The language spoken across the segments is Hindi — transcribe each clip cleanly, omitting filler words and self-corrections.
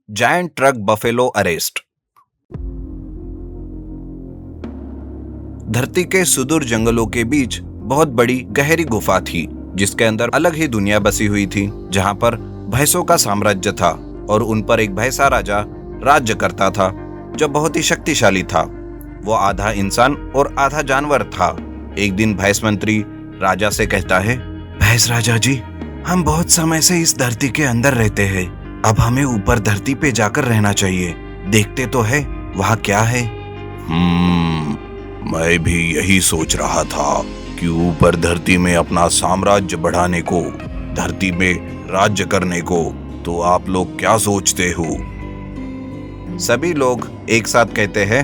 Giant truck buffalo arrest. धरती के सुदूर जंगलों के बीच बहुत बड़ी गहरी गुफा थी, जिसके अंदर अलग ही दुनिया बसी हुई थी, जहां पर भैंसों का साम्राज्य था और उन पर एक भैंसा राजा राज्य करता था, जो बहुत ही शक्तिशाली था। वो आधा इंसान और आधा जानवर था। एक दिन भैंस मंत्री राजा से कहता है, भैंस राजा जी, हम बहुत समय से इस धरती के अंदर रहते हैं, अब हमें ऊपर धरती पे जाकर रहना चाहिए। देखते तो है वहाँ क्या है। मैं भी यही सोच रहा था कि ऊपर धरती में अपना साम्राज्य बढ़ाने को, धरती में राज्य करने को, तो आप लोग क्या सोचते हो? सभी लोग एक साथ कहते हैं,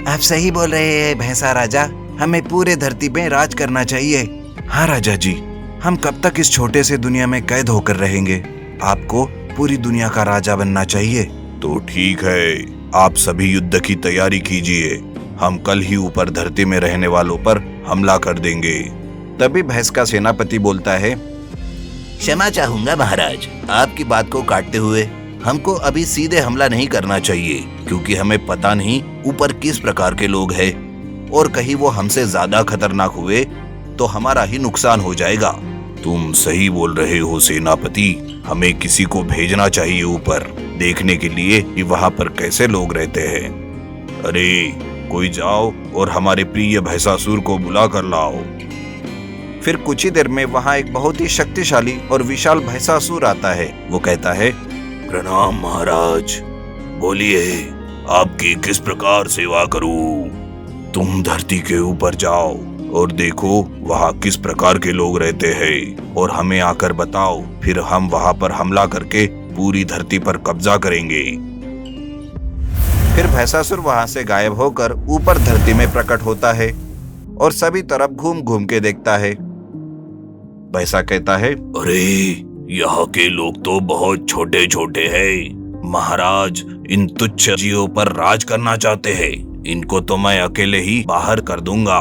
आप सही बोल रहे हैं भैंसा राजा, हमें पूरे धरती में राज करना चाहिए। हाँ राजा जी, हम कब तक इस छोटे से दुनिया में कैद होकर रहेंगे? आपको पूरी दुनिया का राजा बनना चाहिए। तो ठीक है, आप सभी युद्ध की तैयारी कीजिए, हम कल ही ऊपर धरती में रहने वालों पर हमला कर देंगे। तभी भैंस का सेनापति बोलता है, क्षमा चाहूंगा महाराज, आपकी बात को काटते हुए हमको अभी सीधे हमला नहीं करना चाहिए, क्योंकि हमें पता नहीं ऊपर किस प्रकार के लोग हैं, और कहीं वो हमसे ज्यादा खतरनाक हुए तो हमारा ही नुकसान हो जाएगा। तुम सही बोल रहे हो सेनापति, हमें किसी को भेजना चाहिए ऊपर देखने के लिए कि वहाँ पर कैसे लोग रहते हैं। अरे कोई जाओ और हमारे प्रिय भैंसासुर को बुला कर लाओ। फिर कुछ ही देर में वहाँ एक बहुत ही शक्तिशाली और विशाल भैंसासुर आता है। वो कहता है, प्रणाम महाराज, बोलिए आपकी किस प्रकार सेवा करूं? तुम धरती के ऊपर जाओ और देखो वहाँ किस प्रकार के लोग रहते हैं और हमें आकर बताओ, फिर हम वहाँ पर हमला करके पूरी धरती पर कब्जा करेंगे। फिर भैंसासुर वहाँ से गायब होकर ऊपर धरती में प्रकट होता है और सभी तरफ घूम घूम के देखता है। भैंसा कहता है, अरे यहाँ के लोग तो बहुत छोटे छोटे हैं। महाराज इन तुच्छ जीवों पर राज करना चाहते हैं, इनको तो मैं अकेले ही बाहर कर दूंगा।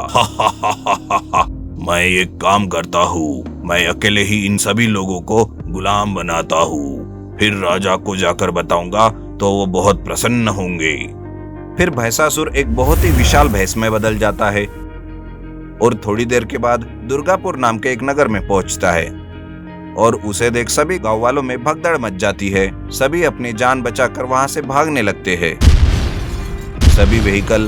मैं एक काम करता हूँ, मैं अकेले ही इन सभी लोगों को गुलाम बनाता हूँ, फिर राजा को जाकर बताऊंगा तो वो बहुत प्रसन्न होंगे। फिर भैंसासुर एक बहुत ही विशाल भैंस में बदल जाता है और थोड़ी देर के बाद दुर्गापुर नाम के एक नगर में पहुंचता है और उसे देख सभी गांव वालों में भगदड़ मच जाती है। सभी अपनी जान बचाकर वहां से भागने लगते हैं। सभी व्हीकल,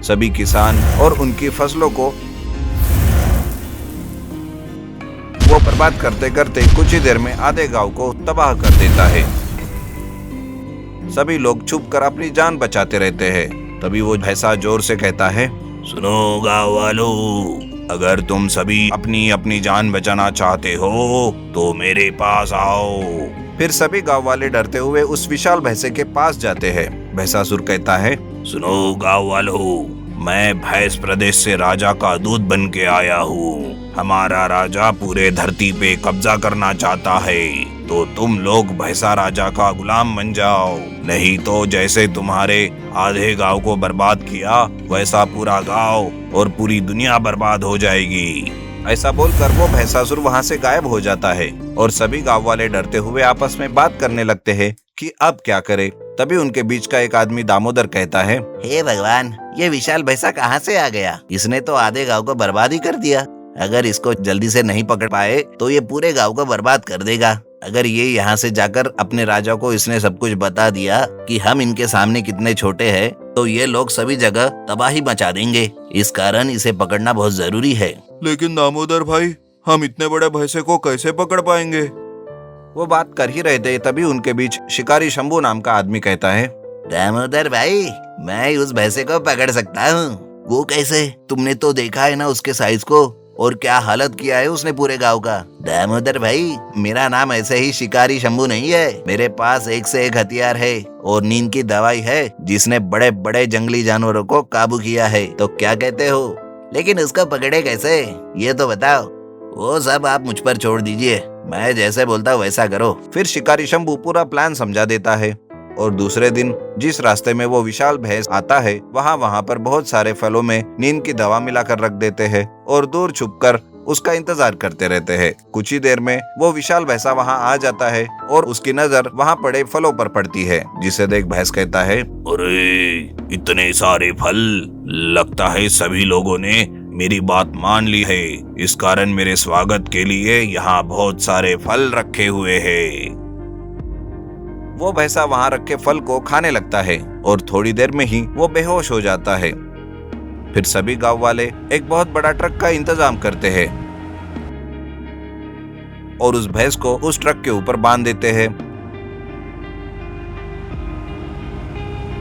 सभी किसान और उनकी फसलों को वो बर्बाद करते करते कुछ ही देर में आधे गांव को तबाह कर देता है। सभी लोग छुपकर अपनी जान बचाते रहते हैं। तभी वो भैंसा जोर से कहता है, सुनो गांव वालों, अगर तुम सभी अपनी अपनी जान बचाना चाहते हो तो मेरे पास आओ। फिर सभी गांव वाले डरते हुए उस विशाल भैंसे के पास जाते हैं। भैंसासुर कहता है, सुनो गांव वालों, मैं भैंस प्रदेश से राजा का दूत बन के आया हूँ। हमारा राजा पूरे धरती पे कब्जा करना चाहता है, तो तुम लोग भैंसा राजा का गुलाम बन जाओ, नहीं तो जैसे तुम्हारे आधे गांव को बर्बाद किया वैसा पूरा गांव और पूरी दुनिया बर्बाद हो जाएगी। ऐसा बोलकर वो भैंसासुर वहाँ से गायब हो जाता है और सभी गांव वाले डरते हुए आपस में बात करने लगते हैं कि अब क्या करें। तभी उनके बीच का एक आदमी दामोदर कहता है, हे भगवान, ये विशाल भैंसा कहाँ से आ गया? इसने तो आधे गांव को बर्बाद ही कर दिया। अगर इसको जल्दी से नहीं पकड़ पाए तो ये पूरे गांव को बर्बाद कर देगा। अगर ये यहाँ से जाकर अपने राजा को इसने सब कुछ बता दिया कि हम इनके सामने कितने छोटे हैं, तो ये लोग सभी जगह तबाही मचा देंगे। इस कारण इसे पकड़ना बहुत जरूरी है। लेकिन दामोदर भाई, हम इतने बड़े भैंसे को कैसे पकड़ पाएंगे? वो बात कर ही रहे थे, तभी उनके बीच शिकारी शंभू नाम का आदमी कहता है, दामोदर भाई, मैं उस भैंसे को पकड़ सकता हूँ। वो कैसे? तुमने तो देखा है ना उसके साइज को, और क्या हालत किया है उसने पूरे गांव का। दामोदर भाई, मेरा नाम ऐसे ही शिकारी शंभू नहीं है। मेरे पास एक से एक हथियार है और नींद की दवाई है, जिसने बड़े बड़े जंगली जानवरों को काबू किया है। तो क्या कहते हो? लेकिन उसको पकड़े कैसे, ये तो बताओ। वो सब आप मुझ पर छोड़ दीजिए, मैं जैसे बोलता हूँ वैसा करो। फिर शिकारी शंभू पूरा प्लान समझा देता है और दूसरे दिन जिस रास्ते में वो विशाल भैंस आता है वहाँ पर बहुत सारे फलों में नींद की दवा मिलाकर रख देते हैं और दूर छुपकर उसका इंतजार करते रहते हैं। कुछ ही देर में वो विशाल भैंसा वहाँ आ जाता है और उसकी नजर वहाँ पड़े फलों पर पड़ती है, जिसे देख भैंस कहता है, अरे इतने सारे फल, लगता है सभी लोगों ने मेरी बात मान ली है। इस कारण मेरे स्वागत के लिए यहाँ बहुत सारे फल रखे हुए हैं। वो भैंसा वहाँ रखे फल को खाने लगता है और थोड़ी देर में ही वो बेहोश हो जाता है। फिर सभी गांव वाले एक बहुत बड़ा ट्रक का इंतजाम करते हैं और उस भैंस को उस ट्रक के ऊपर बांध देते हैं।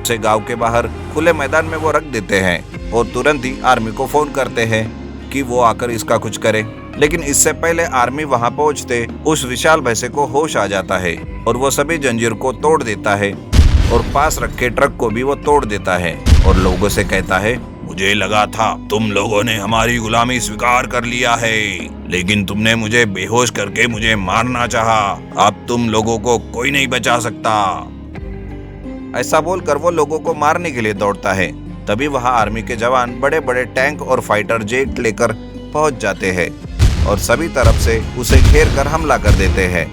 उसे गांव के बाहर खुले मैदान में वो रख देते हैं और तुरंत ही आर्मी को फोन करते हैं कि वो आकर इसका कुछ करे। लेकिन इससे पहले आर्मी वहां पहुंचते उस विशाल भैंसे को होश आ जाता है और वो सभी जंजीर को तोड़ देता है और पास रखे ट्रक को भी वो तोड़ देता है और लोगों से कहता है, मुझे लगा था तुम लोगों ने हमारी गुलामी स्वीकार कर लिया है, लेकिन तुमने मुझे बेहोश करके मुझे मारना चाहा। अब तुम लोगों को कोई नहीं बचा सकता। ऐसा बोलकर वो लोगों को मारने के लिए दौड़ता है। तभी वहां आर्मी के जवान बड़े बड़े टैंक और फाइटर जेट लेकर पहुंच जाते हैं और सभी तरफ से उसे घेर कर हमला कर देते हैं।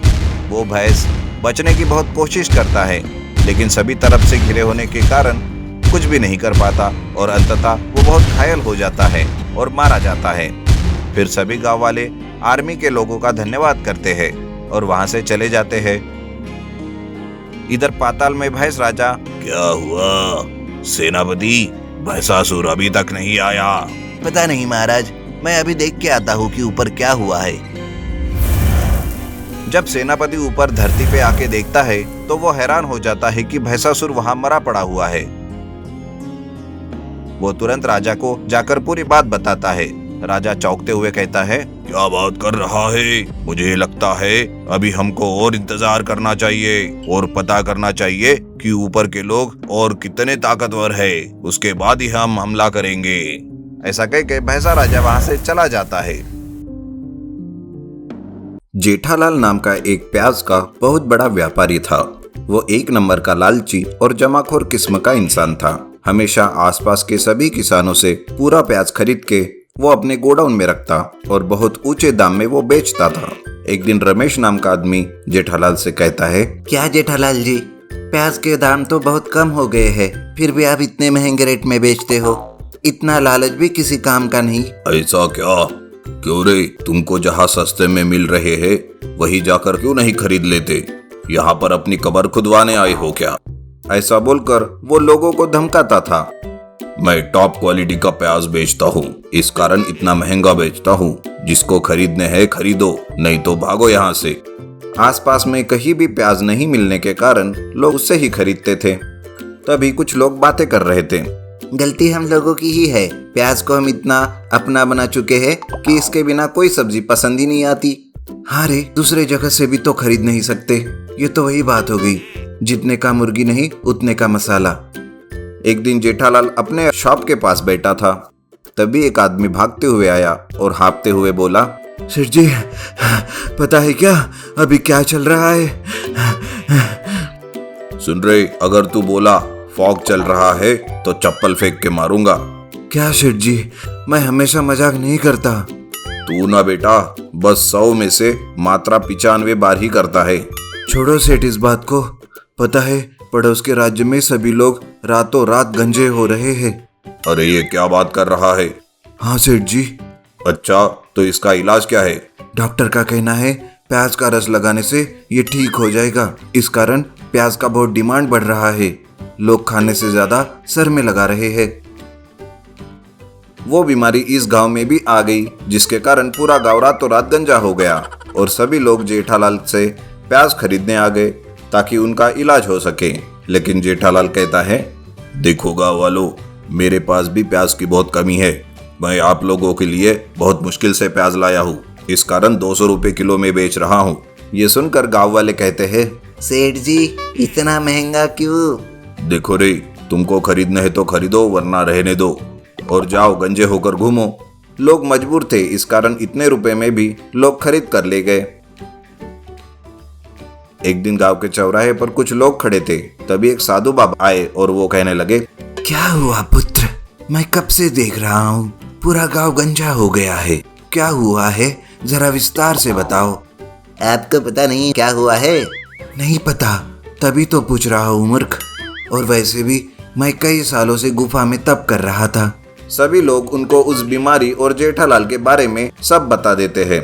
वो भैंस बचने की बहुत कोशिश करता है, लेकिन सभी तरफ से घिरे होने के कारण कुछ भी नहीं कर पाता और अंततः वो बहुत घायल हो जाता है और मारा जाता है। फिर सभी गांव वाले आर्मी के लोगों का धन्यवाद करते हैं और वहां से चले जाते हैं। इधर पाताल में भैंस राजा, क्या हुआ सेनापति, भैंसासुर अभी तक नहीं आया? पता नहीं महाराज, मैं अभी देख के आता हूँ कि ऊपर क्या हुआ है। जब सेनापति ऊपर धरती पे आके देखता है तो वो हैरान हो जाता है कि भैंसासुर वहां मरा पड़ा हुआ है। वो तुरंत राजा को जाकर पूरी बात बताता है। राजा चौंकते हुए कहता है, क्या बात कर रहा है? मुझे लगता है अभी हमको और इंतजार करना चाहिए और पता करना चाहिए कि ऊपर के लोग और कितने ताकतवर है, उसके बाद ही हम हमला करेंगे। ऐसा कहकर भैंसा राजा वहां से चला जाता है। जेठालाल नाम का एक प्याज का बहुत बड़ा व्यापारी था। वो एक नंबर का लालची और जमाखोर किस्म का इंसान था। हमेशा आसपास के सभी किसानों से पूरा प्याज खरीद के वो अपने गोडाउन में रखता और बहुत ऊंचे दाम में वो बेचता था। एक दिन रमेश नाम का आदमी जेठालाल से कहता है, क्या जेठालाल जी, प्याज के दाम तो बहुत कम हो गए हैं, फिर भी आप इतने महंगे रेट में बेचते हो। इतना लालच भी किसी काम का नहीं। ऐसा क्या? क्यों रे, तुमको जहाँ सस्ते में मिल रहे हैं वही जाकर क्यों नहीं खरीद लेते? यहाँ पर अपनी कब्र खुदवाने आए हो क्या? ऐसा बोलकर वो लोगों को धमकाता था। मैं टॉप क्वालिटी का प्याज बेचता हूँ, इस कारण इतना महंगा बेचता हूँ। जिसको खरीदने हैं खरीदो, नहीं तो भागो यहाँ से। आसपास में कहीं भी प्याज नहीं मिलने के कारण लोग उससे ही खरीदते थे। तभी कुछ लोग बातें कर रहे थे। गलती हम लोगों की ही है। प्याज को हम इतना अपना बना चुके हैं कि इसके बिना कोई सब्जी पसंद ही नहीं आती। हाँ रे, दूसरे जगह से भी तो खरीद नहीं सकते। ये तो वही बात हो गई, जितने का मुर्गी नहीं उतने का मसाला। एक दिन जेठालाल अपने शॉप के पास बैठा था। तभी एक आदमी भागते हुए आया और हाँफते हुए बोला, सेठ जी, पता है क्या अभी क्या चल रहा है? सुन रहे, अगर तू बोला फॉग चल रहा है तो चप्पल फेंक के मारूंगा। क्या सेठ जी, मैं हमेशा मजाक नहीं करता। तू ना बेटा, बस 100 में से मात्रा 95 बार ही करता है। छोड़ो सेठ इस बात को। पता है पड़ोस के राज्य में सभी लोग रातों रात गंजे हो रहे हैं। अरे ये क्या बात कर रहा है? हाँ सेठ जी। अच्छा, तो इसका इलाज क्या है? डॉक्टर का कहना है प्याज का रस लगाने से ये ठीक हो जाएगा। इस कारण प्याज का बहुत डिमांड बढ़ रहा है। लोग खाने से ज्यादा सर में लगा रहे हैं। वो बीमारी इस गांव में भी आ गई, जिसके कारण पूरा गांव रातों रात गंजा हो गया और सभी लोग जेठालाल से प्याज खरीदने आ गए ताकि उनका इलाज हो सके। लेकिन जेठालाल कहता है, देखो गाँव वालों, मेरे पास भी प्याज की बहुत कमी है। मैं आप लोगों के लिए बहुत मुश्किल से प्याज लाया हूँ, इस कारण 200 रुपए किलो में बेच रहा हूँ। ये सुनकर गांव वाले कहते हैं, सेठ जी इतना महंगा क्यों? देखो रे, तुमको खरीदना है तो खरीदो, वरना रहने दो और जाओ गंजे होकर घूमो। लोग मजबूर थे, इस कारण इतने रुपए में भी लोग खरीद कर ले गए। एक दिन गांव के चौराहे पर कुछ लोग खड़े थे। तभी एक साधु बाबा आए और वो कहने लगे, क्या हुआ पुत्र? मैं कब से देख रहा हूँ, पूरा गांव गंजा हो गया है। क्या हुआ है, जरा विस्तार से बताओ। आपको पता नहीं क्या हुआ है? नहीं पता, तभी तो पूछ रहा हूँ मूर्ख। और वैसे भी मैं कई सालों से गुफा में तप कर रहा था। सभी लोग उनको उस बीमारी और जेठालाल के बारे में सब बता देते हैं।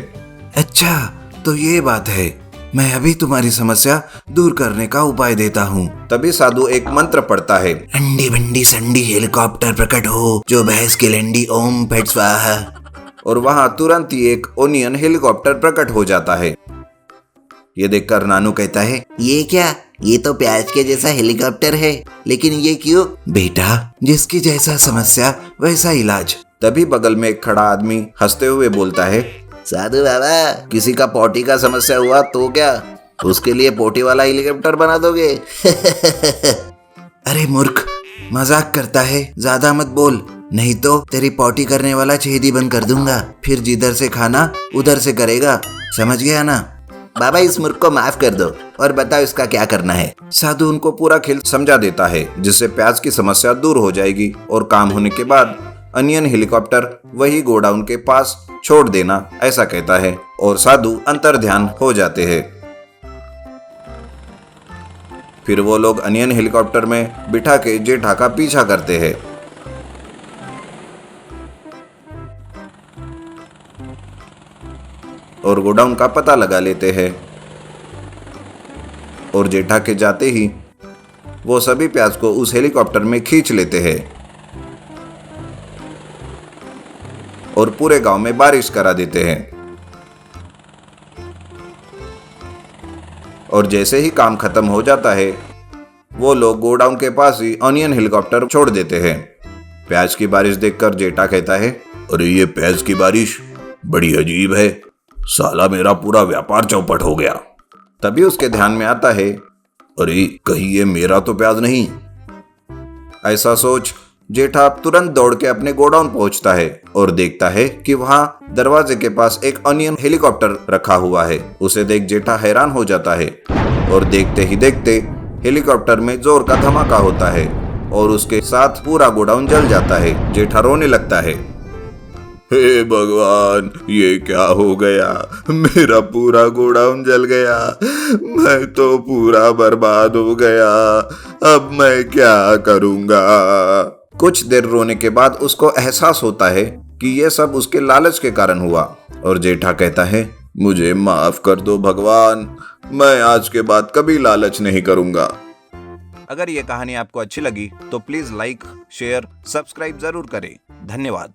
अच्छा, तो ये बात है। मैं अभी तुम्हारी समस्या दूर करने का उपाय देता हूँ। तभी साधु एक मंत्र पढ़ता है। अंडी बंडी संडी हेलीकॉप्टर प्रकट हो, जो भैंस के लंडी ओम फट स्वाहा। और वहां तुरंत ही एक ओनियन हेलीकॉप्टर प्रकट हो जाता है। ये देखकर नानू कहता है, ये क्या? ये तो प्याज के जैसा हेलीकॉप्टर है, लेकिन ये क्यों? बेटा, जिसकी जैसा समस्या वैसा इलाज। तभी बगल में एक खड़ा आदमी हंसते हुए बोलता है, साधु बाबा, किसी का पोटी का समस्या हुआ तो क्या उसके लिए पोटी वाला हेलीकॉप्टर बना दोगे? अरे मूर्ख, मजाक करता है, ज्यादा मत बोल, नहीं तो तेरी पोटी करने वाला छेदी बंद कर दूंगा। फिर जिधर से खाना उधर से करेगा, समझ गया ना? बाबा, इस मूर्ख को माफ कर दो और बताओ इसका क्या करना है। साधु उनको पूरा खेल समझा देता है, जिससे प्याज की समस्या दूर हो जाएगी। और काम होने के बाद अनियन हेलीकॉप्टर वही गोडाउन के पास छोड़ देना, ऐसा कहता है। और साधु अंतर ध्यान हो जाते हैं। फिर वो लोग अनियन हेलीकॉप्टर में बिठा के जेठा का पीछा करते हैं। और गोडाउन का पता लगा लेते हैं। और जेठा के जाते ही वो सभी प्याज को उस हेलीकॉप्टर में खींच लेते हैं और पूरे गांव में बारिश करा देते हैं। और जैसे ही काम खत्म हो जाता है, वो लोग गोडाउन के पास ही ऑनियन हेलीकॉप्टर छोड़ देते हैं। प्याज की बारिश देखकर जेठा कहता है, अरे ये प्याज की बारिश बड़ी अजीब है, साला मेरा पूरा व्यापार चौपट हो गया। तभी उसके ध्यान में आता है, अरे कहीं ये मेरा तो प्याज नहीं। ऐसा सोच जेठा तुरंत दौड़ के अपने गोडाउन पहुंचता है और देखता है कि वहां दरवाजे के पास एक ऑनियन हेलीकॉप्टर रखा हुआ है। उसे देख जेठा हैरान हो जाता है और देखते ही देखते हेलीकॉप्टर में जोर का धमाका होता है और उसके साथ पूरा गोडाउन जल जाता है। जेठा रोने लगता है, हे भगवान, ये क्या हो गया? मेरा पूरा गोडाउन जल गया, मैं तो पूरा बर्बाद हो गया, अब मैं क्या करूंगा? कुछ देर रोने के बाद उसको एहसास होता है कि यह सब उसके लालच के कारण हुआ। और जेठा कहता है, मुझे माफ कर दो भगवान, मैं आज के बाद कभी लालच नहीं करूंगा। अगर ये कहानी आपको अच्छी लगी तो प्लीज लाइक, शेयर, सब्सक्राइब जरूर करें। धन्यवाद।